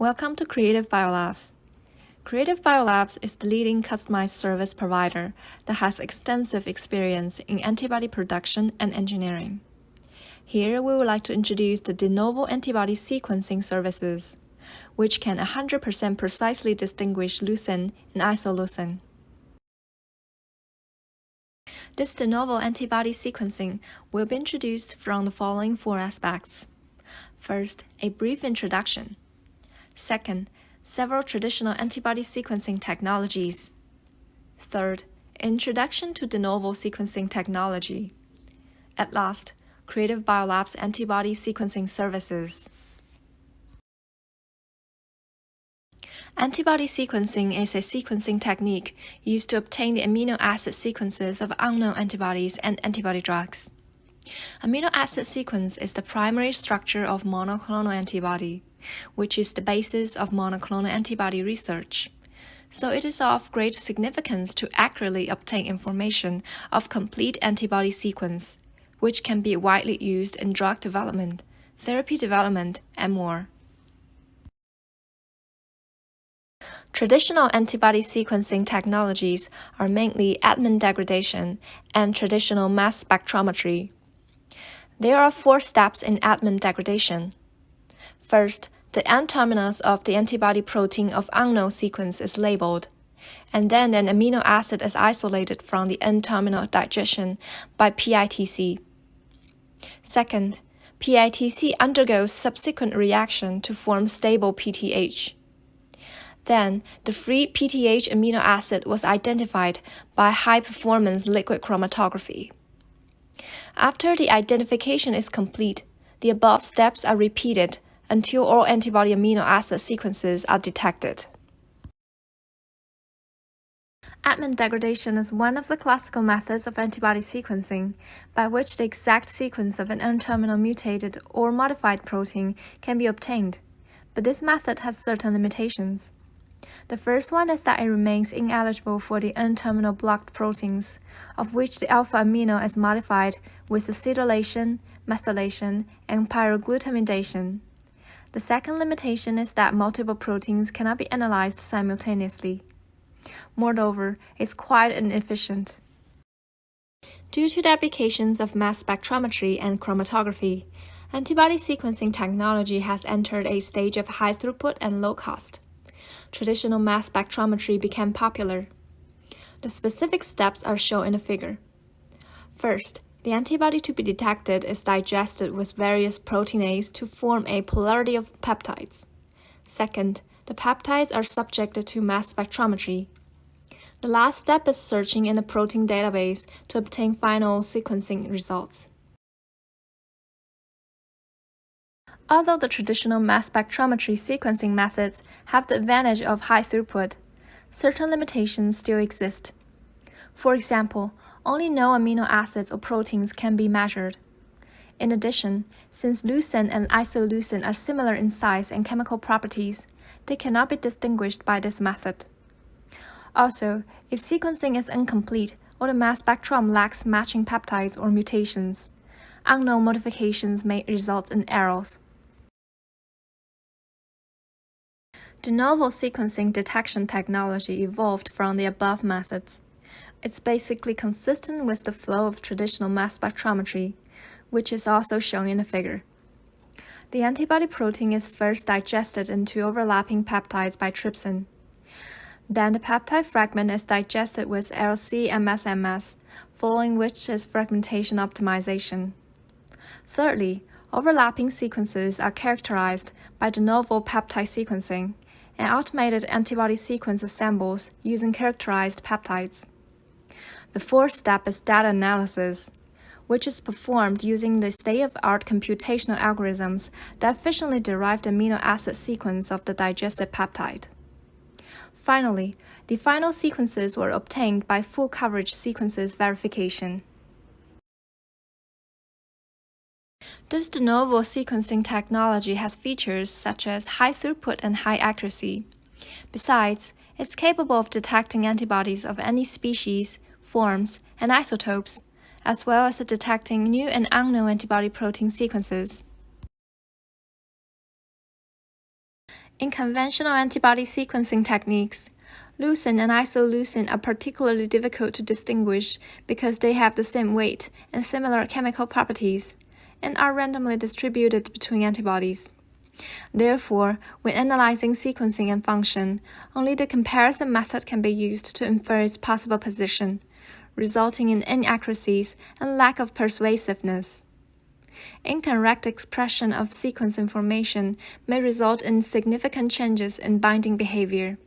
Welcome to Creative Biolabs. Creative Biolabs is the leading customized service provider that has extensive experience in antibody production and engineering. Here, we would like to introduce the de novo antibody sequencing services, which can 100% precisely distinguish leucine and isoleucine. This de novo antibody sequencing will be introduced from the following four aspects. First, a brief introduction. Second, several traditional antibody sequencing technologies. Third, introduction to de novo sequencing technology. At last, Creative Biolabs antibody sequencing services. Antibody sequencing is a sequencing technique used to obtain the amino acid sequences of unknown antibodies and antibody drugs. Amino acid sequence is the primary structure of monoclonal antibody, which is the basis of monoclonal antibody research. So it is of great significance to accurately obtain information of complete antibody sequence, which can be widely used in drug development, therapy development, and more. Traditional antibody sequencing technologies are mainly Edman degradation and traditional mass spectrometry. There are four steps in Edman degradation. First, the N-terminus of the antibody protein of unknown sequence is labeled, and then an amino acid is isolated from the N-terminal digestion by PITC. Second, PITC undergoes subsequent reaction to form stable PTH. Then, the free PTH amino acid was identified by high-performance liquid chromatography. After the identification is complete, the above steps are repeated until all antibody amino acid sequences are detected. Edman degradation is one of the classical methods of antibody sequencing, by which the exact sequence of an N-terminal mutated or modified protein can be obtained, but this method has certain limitations. The first one is that it remains ineligible for the N-terminal blocked proteins, of which the alpha amino is modified with acetylation, methylation, and pyroglutamidation. The second limitation is that multiple proteins cannot be analyzed simultaneously. Moreover, it's quite inefficient. Due to the applications of mass spectrometry and chromatography, antibody sequencing technology has entered a stage of high throughput and low cost. Traditional mass spectrometry became popular. The specific steps are shown in the figure. First, the antibody to be detected is digested with various proteinases to form a polarity of peptides. Second, the peptides are subjected to mass spectrometry. The last step is searching in the protein database to obtain final sequencing results. Although the traditional mass spectrometry sequencing methods have the advantage of high throughput, certain limitations still exist. For example, only known amino acids or proteins can be measured. In addition, since leucine and isoleucine are similar in size and chemical properties, they cannot be distinguished by this method. Also, if sequencing is incomplete or the mass spectrum lacks matching peptides or mutations, unknown modifications may result in errors. De novo sequencing detection technology evolved from the above methods. It's basically consistent with the flow of traditional mass spectrometry, which is also shown in the figure. The antibody protein is first digested into overlapping peptides by trypsin. Then the peptide fragment is digested with LC-MS-MS, following which is fragmentation optimization. Thirdly, overlapping sequences are characterized by de novo peptide sequencing and automated antibody sequence assembles using characterized peptides. The fourth step is data analysis, which is performed using the state-of-the-art computational algorithms that efficiently derive the amino acid sequence of the digested peptide. Finally, the final sequences were obtained by full coverage sequences verification. This de novo sequencing technology has features such as high throughput and high accuracy. Besides, it's capable of detecting antibodies of any species, forms, and isotopes, as well as detecting new and unknown antibody protein sequences. In conventional antibody sequencing techniques, leucine and isoleucine are particularly difficult to distinguish because they have the same weight and similar chemical properties, and are randomly distributed between antibodies. Therefore, when analyzing sequencing and function, only the comparison method can be used to infer its possible position, resulting in inaccuracies and lack of persuasiveness. Incorrect expression of sequence information may result in significant changes in binding behavior.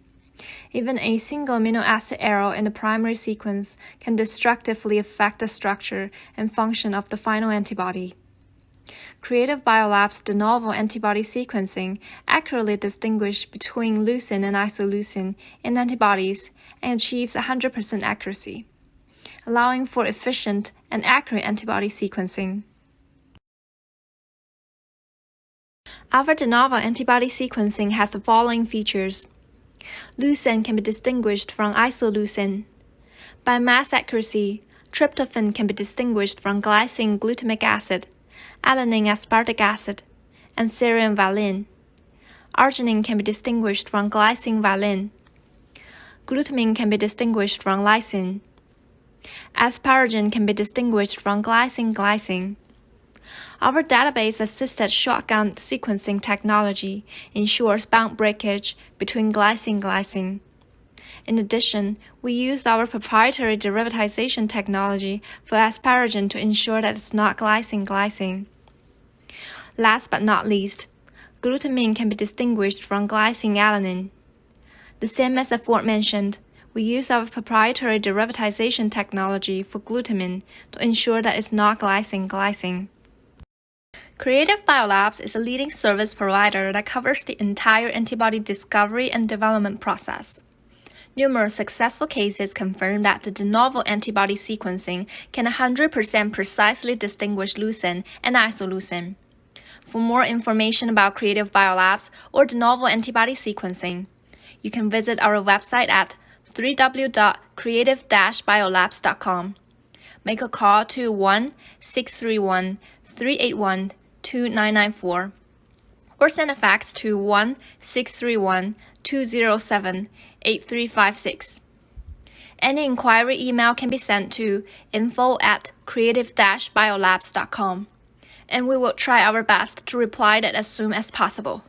Even a single amino acid error in the primary sequence can destructively affect the structure and function of the final antibody. Creative Biolabs de novo antibody sequencing accurately distinguishes between leucine and isoleucine in antibodies and achieves 100% accuracy, allowing for efficient and accurate antibody sequencing. Our de novo antibody sequencing has the following features. Leucine can be distinguished from isoleucine. By mass accuracy, tryptophan can be distinguished from glycine glutamic acid, alanine aspartic acid, and serine valine. Arginine can be distinguished from glycine valine. Glutamine can be distinguished from lysine. Asparagine can be distinguished from glycine. Our database-assisted shotgun sequencing technology ensures bound breakage between glycine. In addition, we use our proprietary derivatization technology for asparagine to ensure that it's not glycine. Last but not least, glutamine can be distinguished from glycine alanine. The same as aforementioned, we use our proprietary derivatization technology for glutamine to ensure that it's not glycine. Creative Biolabs is a leading service provider that covers the entire antibody discovery and development process. Numerous successful cases confirm that the de novo antibody sequencing can 100% precisely distinguish leucine and isoleucine. For more information about Creative Biolabs or de novo antibody sequencing, you can visit our website at www.creative-biolabs.com. Make a call to 1-631-381-2994 or send a fax to 1-631-207-8356. Any inquiry email can be sent to info@creative-biolabs.com, and we will try our best to reply that as soon as possible.